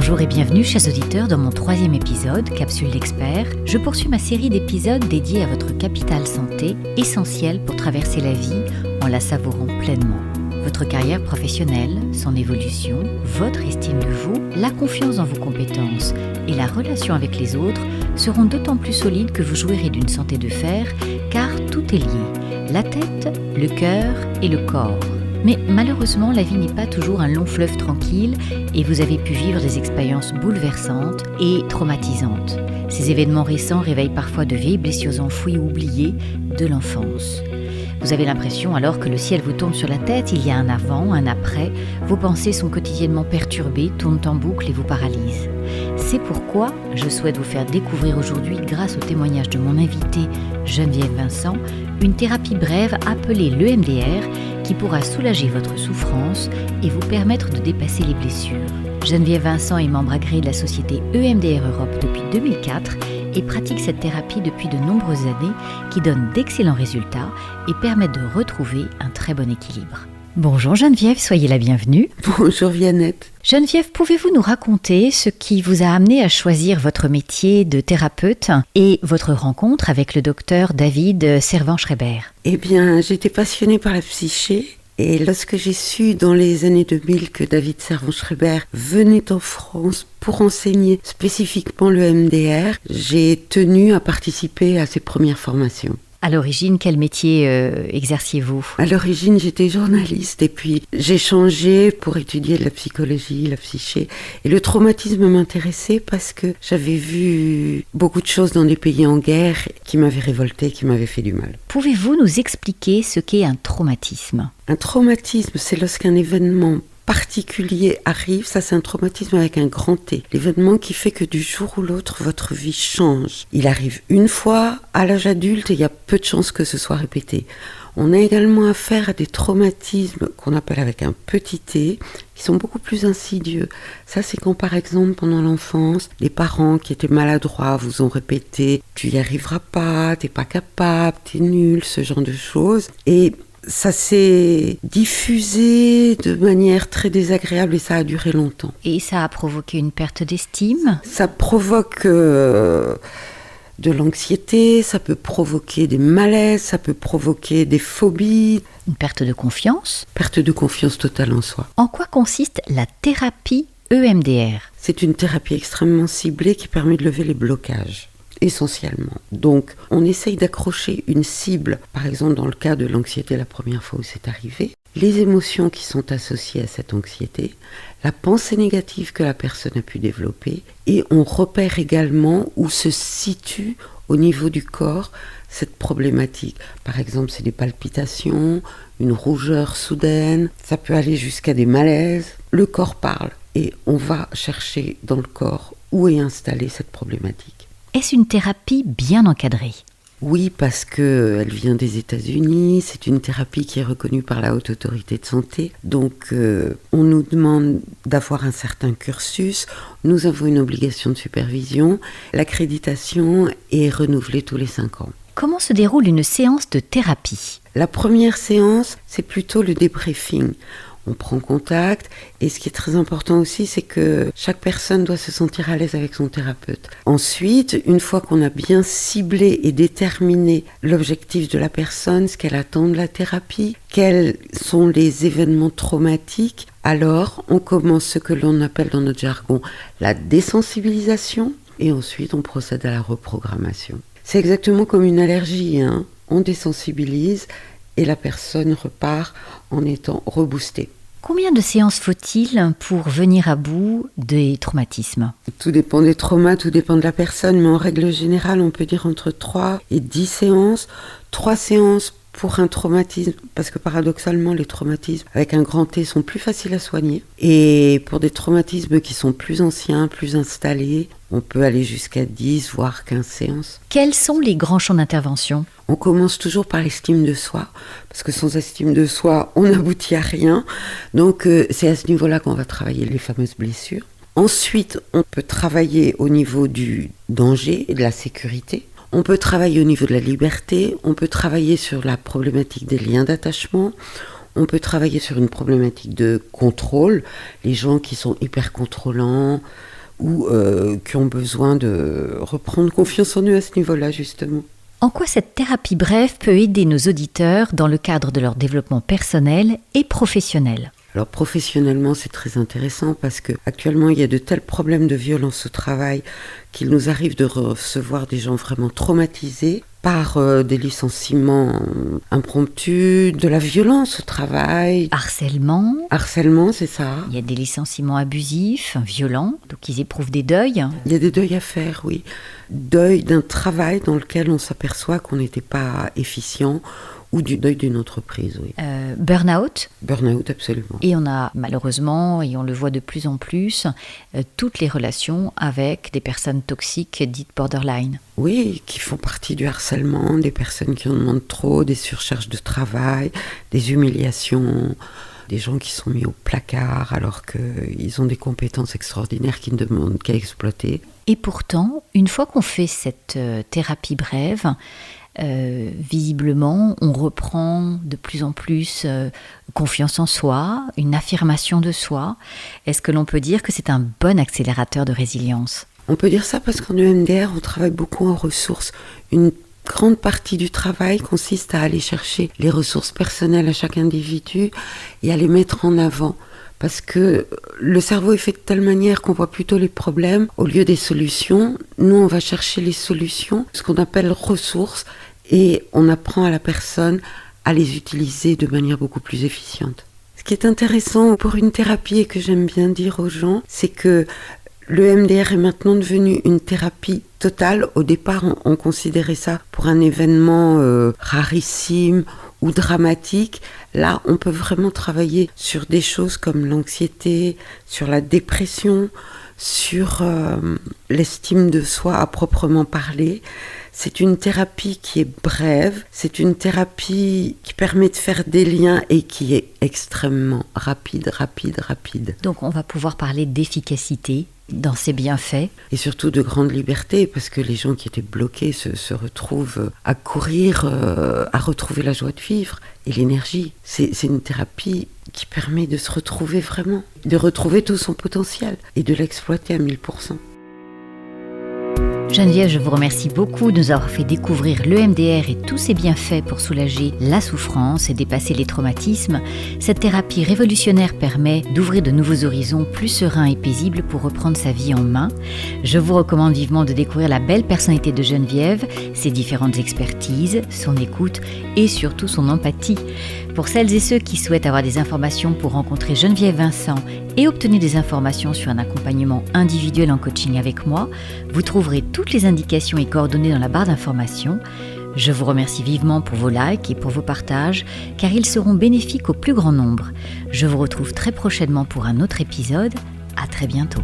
Bonjour et bienvenue, chers auditeurs, dans mon 3e épisode, Capsule d'expert. Je poursuis ma série d'épisodes dédiés à votre capital santé, essentiel pour traverser la vie en la savourant pleinement. Votre carrière professionnelle, son évolution, votre estime de vous, la confiance dans vos compétences et la relation avec les autres seront d'autant plus solides que vous jouirez d'une santé de fer, car tout est lié, la tête, le cœur et le corps. Mais malheureusement, la vie n'est pas toujours un long fleuve tranquille et vous avez pu vivre des expériences bouleversantes et traumatisantes. Ces événements récents réveillent parfois de vieilles blessures enfouies ou oubliées de l'enfance. Vous avez l'impression alors que le ciel vous tombe sur la tête, il y a un avant, un après, vos pensées sont quotidiennement perturbées, tournent en boucle et vous paralysent. C'est pourquoi je souhaite vous faire découvrir aujourd'hui, grâce au témoignage de mon invitée Geneviève Vincent, une thérapie brève appelée l'EMDR qui pourra soulager votre souffrance et vous permettre de dépasser les blessures. Geneviève Vincent est membre agréé de la société EMDR Europe depuis 2004 et pratique cette thérapie depuis de nombreuses années qui donne d'excellents résultats et permettent de retrouver un très bon équilibre. Bonjour Geneviève, soyez la bienvenue. Bonjour Viannette. Geneviève, pouvez-vous nous raconter ce qui vous a amené à choisir votre métier de thérapeute et votre rencontre avec le docteur David Servan-Schreiber? Eh bien, j'étais passionnée par la psyché et lorsque j'ai su dans les années 2000 que David Servan-Schreiber venait en France pour enseigner spécifiquement le MDR, j'ai tenu à participer à ses premières formations. À l'origine, quel métier exerciez-vous ? À l'origine, j'étais journaliste et puis j'ai changé pour étudier de la psychologie, la psyché. Et le traumatisme m'intéressait parce que j'avais vu beaucoup de choses dans des pays en guerre qui m'avaient révolté, qui m'avaient fait du mal. Pouvez-vous nous expliquer ce qu'est un traumatisme ? Un traumatisme, c'est lorsqu'un événement particulier arrive, ça c'est un traumatisme avec un grand T. L'événement qui fait que du jour ou l'autre, votre vie change. Il arrive une fois à l'âge adulte et il y a peu de chances que ce soit répété. On a également affaire à des traumatismes qu'on appelle avec un petit T, qui sont beaucoup plus insidieux. Ça c'est quand par exemple pendant l'enfance, les parents qui étaient maladroits vous ont répété « tu y arriveras pas, t'es pas capable, t'es nul », ce genre de choses. Et ça s'est diffusé de manière très désagréable et ça a duré longtemps. Et ça a provoqué une perte d'estime ? Ça provoque de l'anxiété, ça peut provoquer des malaises, ça peut provoquer des phobies. Une perte de confiance ? Perte de confiance totale en soi. En quoi consiste la thérapie EMDR ? C'est une thérapie extrêmement ciblée qui permet de lever les blocages. Essentiellement. Donc, on essaye d'accrocher une cible, par exemple dans le cas de l'anxiété la première fois où c'est arrivé, les émotions qui sont associées à cette anxiété, la pensée négative que la personne a pu développer, et on repère également où se situe au niveau du corps cette problématique. Par exemple, c'est des palpitations, une rougeur soudaine, ça peut aller jusqu'à des malaises. Le corps parle et on va chercher dans le corps où est installée cette problématique. Est-ce une thérapie bien encadrée ? Oui, parce qu'elle vient des États-Unis, c'est une thérapie qui est reconnue par la Haute Autorité de Santé. Donc, on nous demande d'avoir un certain cursus, nous avons une obligation de supervision, l'accréditation est renouvelée tous les 5 ans. Comment se déroule une séance de thérapie ? La première séance, c'est plutôt le débriefing. On prend contact et ce qui est très important aussi, c'est que chaque personne doit se sentir à l'aise avec son thérapeute. Ensuite, une fois qu'on a bien ciblé et déterminé l'objectif de la personne, ce qu'elle attend de la thérapie, quels sont les événements traumatiques, alors on commence ce que l'on appelle dans notre jargon la désensibilisation et ensuite on procède à la reprogrammation. C'est exactement comme une allergie, on désensibilise et la personne repart en étant reboostée. Combien de séances faut-il pour venir à bout des traumatismes ? Tout dépend des traumas, tout dépend de la personne, mais en règle générale, on peut dire entre 3 et 10 séances. 3 séances pour un traumatisme, parce que paradoxalement, les traumatismes avec un grand T sont plus faciles à soigner. Et pour des traumatismes qui sont plus anciens, plus installés, on peut aller jusqu'à 10, voire 15 séances. Quels sont les grands champs d'intervention ? On commence toujours par l'estime de soi, parce que sans estime de soi, on n'aboutit à rien. Donc c'est à ce niveau-là qu'on va travailler les fameuses blessures. Ensuite, on peut travailler au niveau du danger et de la sécurité. On peut travailler au niveau de la liberté, on peut travailler sur la problématique des liens d'attachement, on peut travailler sur une problématique de contrôle, les gens qui sont hyper contrôlants, ou qui ont besoin de reprendre confiance en eux à ce niveau-là, justement. En quoi cette thérapie brève peut aider nos auditeurs dans le cadre de leur développement personnel et professionnel ? Alors professionnellement, c'est très intéressant parce que actuellement, il y a de tels problèmes de violence au travail qu'il nous arrive de recevoir des gens vraiment traumatisés par des licenciements impromptus, de la violence au travail. Harcèlement, c'est ça. Il y a des licenciements abusifs, violents, donc ils éprouvent des deuils. Il y a des deuils à faire, oui. Deuil d'un travail dans lequel on s'aperçoit qu'on n'était pas efficient, ou du deuil d'une entreprise, oui. Burn-out. Burn-out, absolument. Et on a malheureusement, et on le voit de plus en plus, toutes les relations avec des personnes toxiques dites borderline. Oui, qui font partie du harcèlement, des personnes qui en demandent trop, des surcharges de travail, des humiliations, des gens qui sont mis au placard alors qu'ils ont des compétences extraordinaires qui ne demandent qu'à exploiter. Et pourtant, une fois qu'on fait cette thérapie brève, visiblement, on reprend de plus en plus confiance en soi, une affirmation de soi. Est-ce que l'on peut dire que c'est un bon accélérateur de résilience ? On peut dire ça parce qu'en EMDR, on travaille beaucoup en ressources. Une grande partie du travail consiste à aller chercher les ressources personnelles à chaque individu et à les mettre en avant. Parce que le cerveau est fait de telle manière qu'on voit plutôt les problèmes au lieu des solutions. Nous, on va chercher les solutions, ce qu'on appelle ressources, et on apprend à la personne à les utiliser de manière beaucoup plus efficiente. Ce qui est intéressant pour une thérapie et que j'aime bien dire aux gens, c'est que le MDR est maintenant devenu une thérapie totale. Au départ, on considérait ça pour un événement rarissime ou dramatique. Là, on peut vraiment travailler sur des choses comme l'anxiété, sur la dépression, sur l'estime de soi à proprement parler. C'est une thérapie qui est brève, c'est une thérapie qui permet de faire des liens et qui est extrêmement rapide. Donc on va pouvoir parler d'efficacité dans ses bienfaits. Et surtout de grande liberté, parce que les gens qui étaient bloqués se retrouvent à courir, à retrouver la joie de vivre et l'énergie. C'est une thérapie qui permet de se retrouver vraiment, de retrouver tout son potentiel et de l'exploiter à 1000%. Geneviève, je vous remercie beaucoup de nous avoir fait découvrir l'EMDR et tous ses bienfaits pour soulager la souffrance et dépasser les traumatismes. Cette thérapie révolutionnaire permet d'ouvrir de nouveaux horizons plus sereins et paisibles pour reprendre sa vie en main. Je vous recommande vivement de découvrir la belle personnalité de Geneviève, ses différentes expertises, son écoute et surtout son empathie. Pour celles et ceux qui souhaitent avoir des informations pour rencontrer Geneviève Vincent et obtenir des informations sur un accompagnement individuel en coaching avec moi, vous trouverez toutes les indications et coordonnées dans la barre d'informations. Je vous remercie vivement pour vos likes et pour vos partages, car ils seront bénéfiques au plus grand nombre. Je vous retrouve très prochainement pour un autre épisode. À très bientôt.